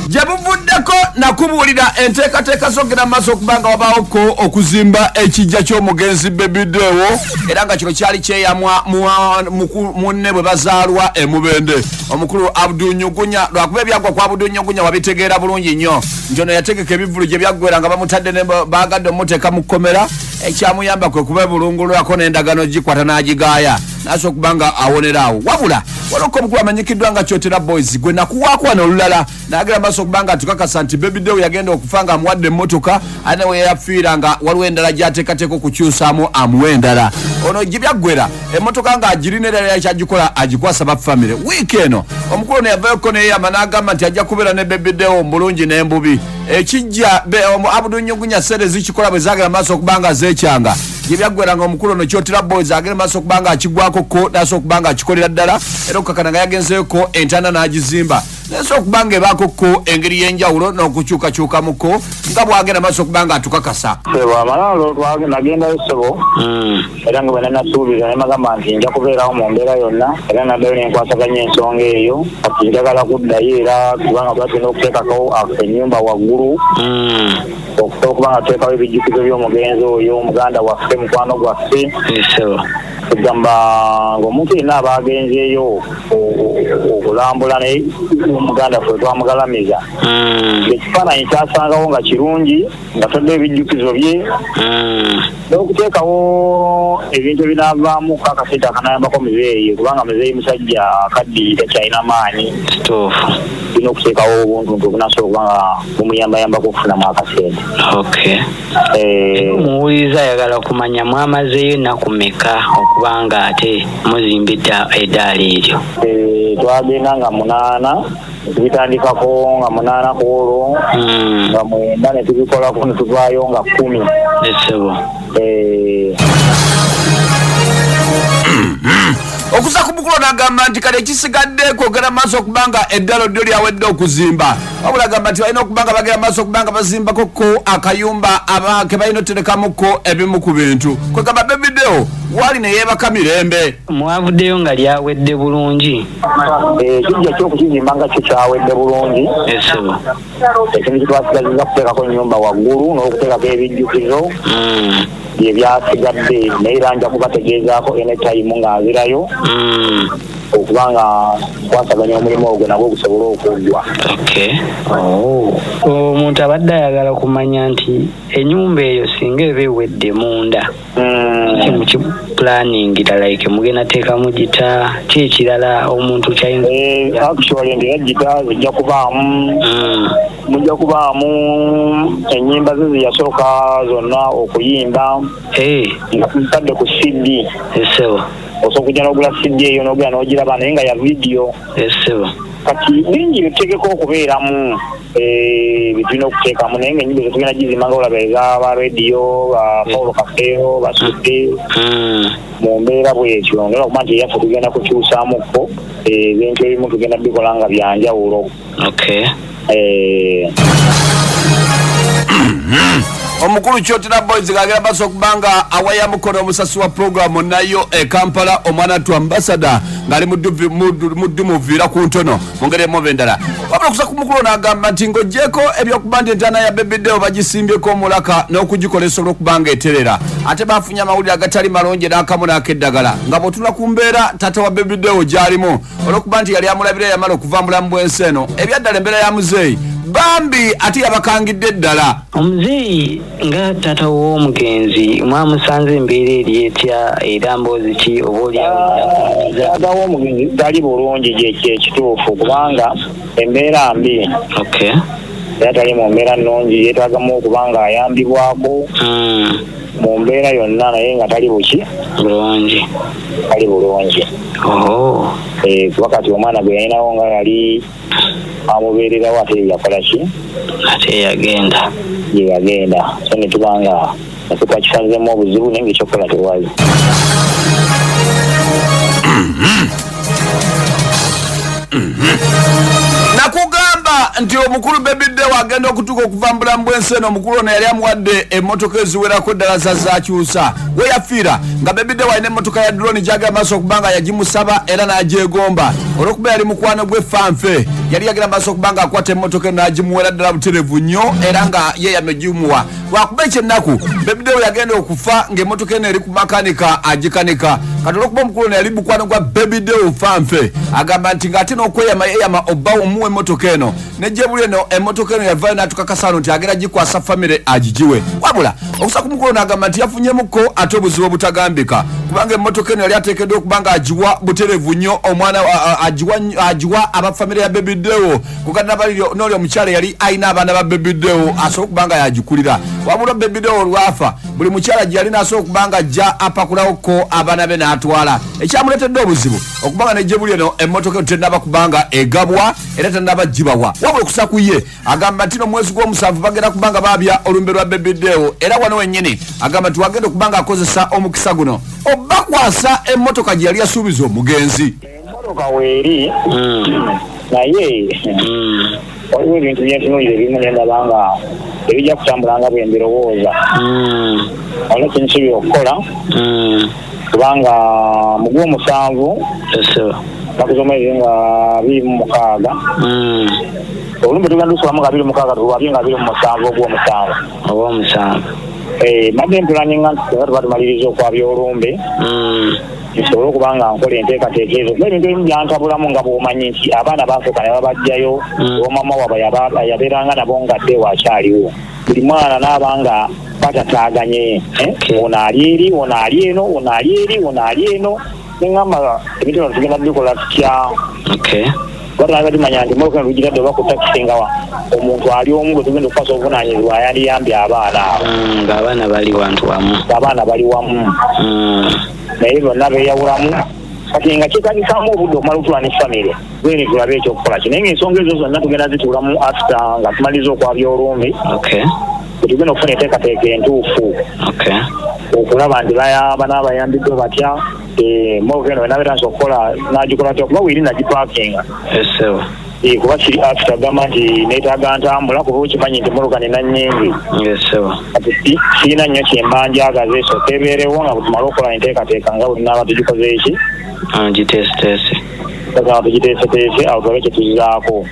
Jabuvuddeko nakubuulira enteekateeka zogera maaso okubanga wabaawoko okuzimba ekijja ky'omugenzi Bebidewo era nga kino kyali kyeyamwa munne bwe bazaalwa Emubende omukulu Abudunyugunya lwakuba ebyagwa kwa Abudunyugunya wabitegeera bulungi nnyo nti ono yategeka ebivulu gye byaggwera nga bamutadde ne baagadde omuteeka mu kkomera ekyamuyamba kwe kuba bulungulwako n'endagano gikwata n'agigaaya naso okubanga awoneraawo wabula waloko omukulu amanyikiddwa nga Kyotoera Boyz gwe nakuwaako wano olulala n'agera maaso okubanga tukakasa nti Bebidewo yagenda okufa nga amuwadde emmotoka ate we yafiira nga waliwo endala gy'ateekateeka okukyusaamu amuwa endala ono gye byaggwera emmotoka nga agirina era kyagikola agikwasa bafamire wiiki eno omukulu ono yavayoko neyeyama n'agamba nti ajja kubeera ne Bebidewo mbulungi n'embubi ekijja Abudunyugunya sente zikikola bwe zaagera maaso okubanga zeekyanga gye byaggweranga omukulu ono Kyotoera Boyz agenda maaso okubanga akigwakoko naso okubanga akikolera ddala era okukakana nga yagenzeeko entanda n'agizimba naso okubanga ebaakoko engeri y'enjawulo n'okukyukakyukamuko nga bwagenda maaso okubanga atukakasa amalalo nagendayo ssebo era nga bwe nasuubiza ne magamba nti nja kubeerawo mu mbeera yonna era naddayo nenkwasaganya ensonga eyo kati njagala kuddayo era kubanga twatulina okuteekako Enyumba waggulu okusobola okuba nga tuteekawo ebijjukizo by'omugenzi oyo muganda waffe mukwano gwaffe kugamba ng'omuntu yenna aba agenzeeyo okulambula n'omuganda ffe twamugalamiza ekifaananyi kyasangawo nga kirungi nga toddeyo ebijjukizo bye n'okuteekawo ebintu ebinaavaamu kakasente akanayambako muzeeyi kubanga muzeeyi musajja akaddi takyalina maanyi tulina okuteekawo obuntuntu obunasobola okuba nga bumuyambayambako okufunamu akasente. Muwuliriza ayagala kumanya mwamazeeyo ennaku mmeka okubanga ate muzimbidde Edaalo eryo? Twagenda nga 8 tubitandikako nga 8 ku olwo nga 9 ne tubikolako ne tuvaayo nga 10. okusa ku mukulu n'agamba nti kale ekisigadde kwogera maaso okubanga Edaalo ddyo lyawedde okuzimba wabula agamba nti balina okubanga bagera maaso okubanga bazimbakoko akayumba ke balina oterekamuko ebimu ku bintu kwegamba Bebidewo wali ne yeebaka mirembe mwavuddeyo nga lyawedde bulungi ekijja ky'okukizimba nga kyo kyawedde bulungi ekintu kitwasigaziza kuteekako ennyumba waggulu n'okuteekako ebijjukizo bye byasigadde naye era nja kubategeezaako anytime ng'azirayo okubanga kwasaganya omulimu ogwo nagwo gusobola okuggwa. Omuntu abadde ayagala kumanya nti ennyumba eyo singa eba ewedde munda mukipulaningira like mugenda teekamu gita ki ekirala omuntu kyayinza actually ndira gita zijja kubaamu mujja kubaamu ennyimba ze ziyasooka zonna okuyimba nga tutadde ku CD osobola okujja n'ogula CD eyo n'ogula n'ogiraba naye nga ya vidiyo kati bingi bitutegeka okubeeramu bitulina okuteekamu naye ng'ennyimba ezo tugenda gizimba nga olaba eza ba rediyo ba Paulo Kafeero basudde mu mbeera bwekyo naye okuba nti eyaffe tugenda kukyusaamuko ebintu ebimu tugenda bikola nga byanjawulo. omukulu Kyotoera Boyz gagera maaso okubanga awaya mukono omusasi wa programu nayo Kampala omwana tu ambassador ngali mudumuviira ku ntono mu ngeri emu endala wabula okusa ku mukulu n'agamba nti ng'oggyeko ebyokuba nti entaana ya Bebidewo bagisimbyeko omulaka n'okugikola olw'okubanga eterera ate bafunye amawulire agatali malungi n'akamu n'akeddagala nga bw'otula ku mbeera taata wa Bebidewo gy'alimu olw'okuba nti yali amulabira yamala okuva mulamu bw'ensi eno ebyaddala embeera ya muzeeyi Bambi ate yabakangidde ddala. Omuzeeyi nga taata w'omugenzi mwamusanze embeera eri etya era mboozi ki oba olyawo taata w'omugenzi tali bulungi gyekituufu kubanga embeera mbi era tali mu mbeera nnungi yeetaagamu okubanga ayambibwako mu mbeera yonna naye nga tali bulungi kuba kati omwana gwe yalinawo nga yali amubeererawo ate yakola ki ate yagenda so ne tubanga tukakisazemu obuzibu naye ngaekyokukola tewali. nakugamba nti omukulu Bebidewo agenda okutuuka okuva mu bulamu bw'ensi eno omukulu ono yali amuwadde emmotoka eziwerako ddala zazakyusa we yafiira nga Bebidewo alina emmotoka ya drone gyagera maaso okubanga yagimusaba era n'agyegomba olwokuba yali mukwano gwe fanfe yali yagira maaso okubanga akwata emmotoka n'agimuwera ddala buterevu nnyo era nga yeeyama egimuwa lwakuba ekyennaku bebidewo yagenda okufa ng'emmotoka eno eri ku makanika agikanika kati olwokuba omukulu ono yali mukwano gwa bebidewo fanfe agamba nti ng'ate n'okweyama yeeyama obba omuwa emmotoka eno nejjebuli eno emmotoka eno yavaayo n'atukakasano nti agenda gikwasa famire agigiwe wabula okusa ku mukulu n'agamba nti yafunyemukko ate obuzibu obutagambika kubanga emmotoka eno yali ateekeddwa okuba nga agiwa buterevu nnyo omwana agiwa abafamire ya bebidewo kukadde n'oli omukyala yali ayina abaana ba bebidewo asobola okuba nga yagikulira wabula bebidewo olwafa buli mukyala gye yali n'asobola okuba nga ajja apakulawoko abaana be n'atwala ekyamuleetedde obuzibu okuba nga nejjebuli eno emmotoka eno tennaba kuba nga egabwa era tennaba gibawa wabula okusa ku ye agamba nti n'omwezi gw'omusanvu bagenda kuba nga baabya olumbe lwa bebidewo era wano wennyini agamba nti wagenda okuba nga akozesa omukisa guno obakwasa emmotoka gye yali yasuubiza omugenzi emmotoka weeri naye waliwo ebintu byentunuulire ebimu nendaba nga ebijja kutambula nga bwe mbirowooza olina kintu kibi okukola kubanga mu gw'omusanvu nakuza omwezi nga 26 olumbe tugenda lusolamu nga 26 tulwabye nga 27 ogw'omusanvu madde mpulaninga nti singa tuba tumaliriza okwabya olumbe nsobole okuba nga nkola enteekateeka ezo kuba ebintu ebimu byantabulamu nga bw'omanyi nti abaana baasooka ne babajjayo omama waabwe yabeeranga nabo ngadde wakyaliwo buli mwana n'aba nga batataaganye ono ali eri ono ali eno ono ali eri ono ali eno neŋŋamba ebintu bino tugenda bikola tutya batanga tumanya nti mmotoka lugitadde oba ku takisi nga omuntu ali omu gwe tugenda okufasa obuvunaanyizibwa yandiyambye abaana ng'abaana bali wantu wamu naye bonna beeyawulamu kati nga kyetagisamu obudde okumala otula ne famire bwene tulabe ekyokukola kyo naye ngaensonga ezo zonna tugenda zituulamu after nga tumaliriza okwabya olumbe tugenda okufuna enteekateeka entuufu okulaba nti bayamba n'abayambiddwe batya mmotoka eno wenabeeransa okukola n'agikola tya kuba weeri nagipaakinga kuba kiri after gamba nti neetaaga ntambula kuba okimanyi nti mmotoka nina nnyingi kati sirina nnyo kyembanjagaze so tebeerewo nga bwetumala okukola enteekateeka nga bwe tunaaba tugikoze eki tugiteeseteese awo tulabe kye tuzizaako